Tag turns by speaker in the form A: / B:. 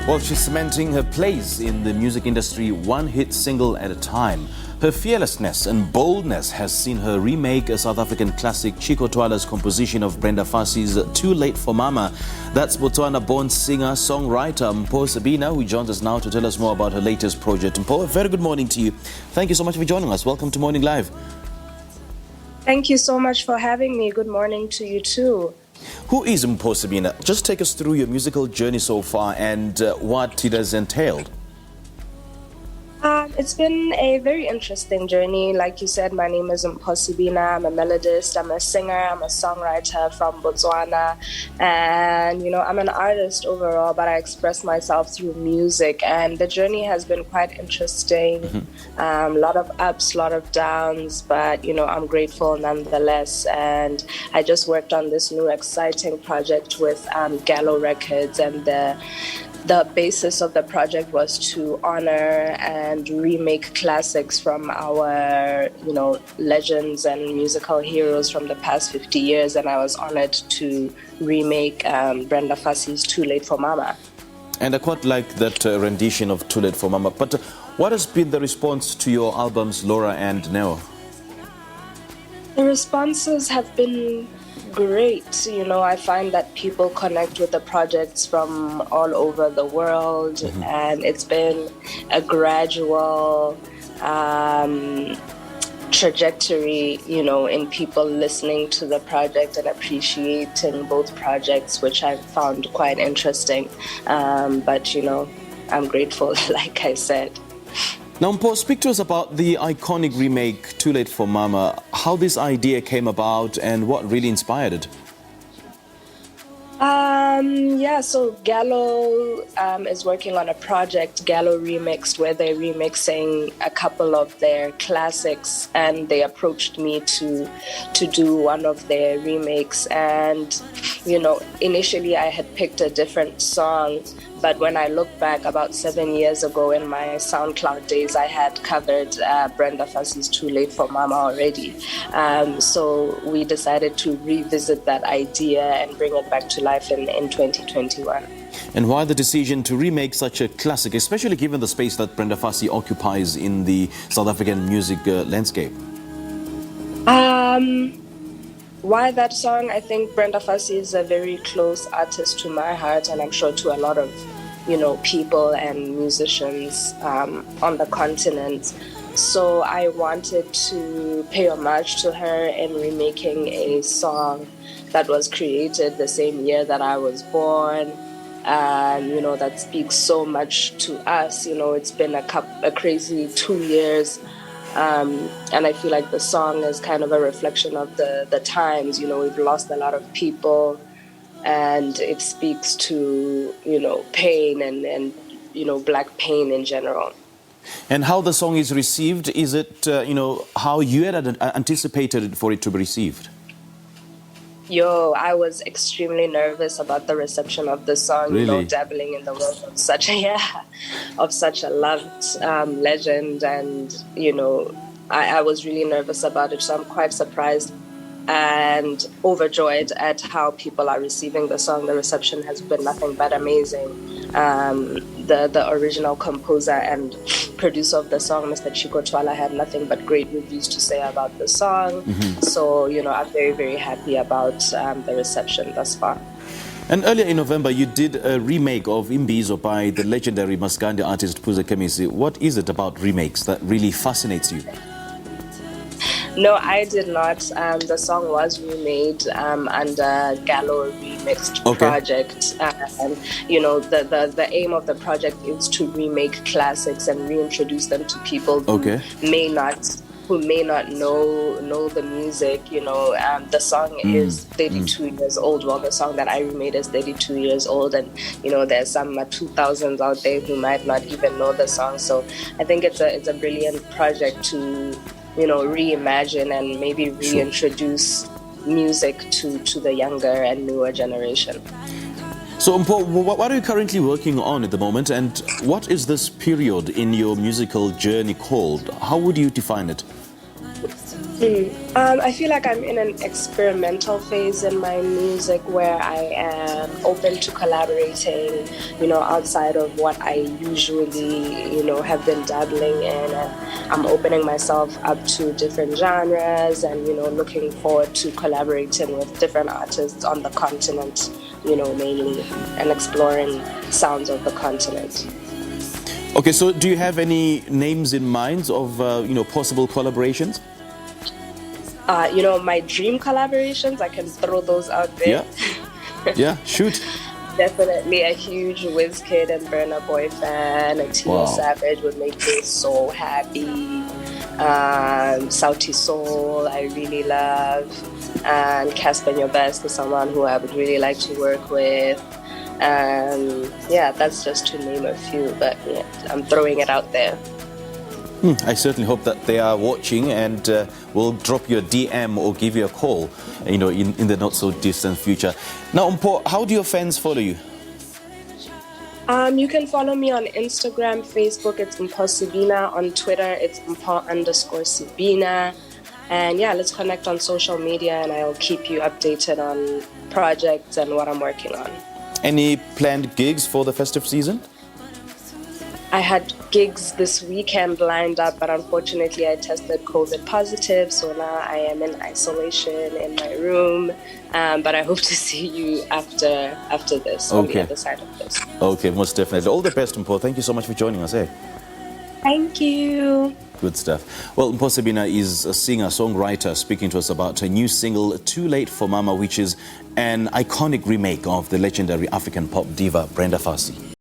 A: Well, she's cementing her place in the music industry one hit single at a time. Her fearlessness and boldness has seen her remake a South African classic, Chicco Twala's composition of Brenda Fassie's Too Late for Mama. That's Botswana-born singer-songwriter Mpho Sebina, who joins us now to tell us more about her latest project. Mpho, a very good morning to you. Thank you so much for joining us. Welcome to Morning Live.
B: Thank you so much for having me. Good morning to you too.
A: Who is Mpho Sebina? Just take us through your musical journey so far and what it has entailed.
B: It's been a very interesting journey. Like you said, my name is Mpho Sebina. I'm a melodist, I'm a singer, I'm a songwriter from Botswana. And, I'm an artist overall, but I express myself through music. And the journey has been quite interesting. A lot of ups, a lot of downs, but, I'm grateful nonetheless. And I just worked on this new exciting project with Gallo Records, and the basis of the project was to honor and remake classics from our, legends and musical heroes from the past 50 years. And I was honored to remake Brenda Fassie's Too Late for Mama.
A: And I quite like that rendition of Too Late for Mama. But what has been the response to your albums, Laura and Neo?
B: The responses have been great. I find that people connect with the projects from all over the world, and it's been a gradual trajectory, in people listening to the project and appreciating both projects, which I found quite interesting. But, I'm grateful, like I said.
A: Now, Mpho, speak to us about the iconic remake, Too Late for Mama, how this idea came about and what really inspired it.
B: So Gallo is working on a project, Gallo Remixed, where they're remixing a couple of their classics, and they approached me to do one of their remakes. And, initially I had picked a different song, but when I look back about 7 years ago in my SoundCloud days, I had covered Brenda Fassie's Too Late for Mama already. So we decided to revisit that idea and bring it back to life in 2021.
A: And why the decision to remake such a classic, especially given the space that Brenda Fassie occupies in the South African music landscape?
B: Why that song? I think Brenda Fassie is a very close artist to my heart, and I'm sure to a lot of, people and musicians on the continent. So I wanted to pay homage to her in remaking a song that was created the same year that I was born. And, that speaks so much to us. It's been a crazy 2 years. And I feel like the song is kind of a reflection of the times. We've lost a lot of people, and it speaks to, pain and Black pain in general.
A: And how the song is received, is it, how you had anticipated for it to be received?
B: I was extremely nervous about the reception of the song,
A: Really?
B: Dabbling in the world of such a loved legend. And, I was really nervous about it. So I'm quite surprised and overjoyed at how people are receiving the song. The reception has been nothing but amazing. The original composer and producer of the song, Mr. Chicco Twala, had nothing but great reviews to say about the song. So, I'm very, very happy about the reception thus far.
A: And earlier in November, you did a remake of Imbizo by the legendary Maskandi artist Phuze Kemisi. What is it about remakes that really fascinates you?
B: No, I did not. The song was remade under Gallo Remixed project. And, the aim of the project is to remake classics and reintroduce them to people who may not know the music. The song is 32 years old. Well, the song that I remade is 32 years old, and there's some 2000s out there who might not even know the song. So I think it's a brilliant project to reimagine and maybe reintroduce music to the younger and newer generation.
A: So, Mpho, what are you currently working on at the moment, and what is this period in your musical journey called? How would you define it?
B: I feel like I'm in an experimental phase in my music where I am open to collaborating, outside of what I usually, have been dabbling in. And I'm opening myself up to different genres and, looking forward to collaborating with different artists on the continent, mainly, and exploring sounds of the continent.
A: Okay, so do you have any names in mind of, possible collaborations?
B: My dream collaborations, I can throw those out there.
A: Yeah, shoot.
B: Definitely a huge Wizkid and Brenda boy fan. A Tino Savage would make me so happy. Sauti Soul, I really love. And Casper Your Best is someone who I would really like to work with. That's just to name a few, but yeah, I'm throwing it out there.
A: I certainly hope that they are watching and will drop you a DM or give you a call, in the not so distant future. Now, Mpho, how do your fans follow you?
B: You can follow me on Instagram, Facebook, it's Mpho Sebina. On Twitter, it's Mpho_Sebina. And yeah, let's connect on social media and I'll keep you updated on projects and what I'm working on.
A: Any planned gigs for the festive season?
B: I had gigs this weekend lined up, but unfortunately I tested COVID positive, so now I am in isolation in my room. But I hope to see you after this, on the other side of this.
A: Okay, most definitely. All the best, Mpho. Thank you so much for joining us.
B: Thank you.
A: Good stuff. Well, Mpho Sebina is a singer-songwriter speaking to us about her new single, Too Late for Mama, which is an iconic remake of the legendary African pop diva Brenda Fassie.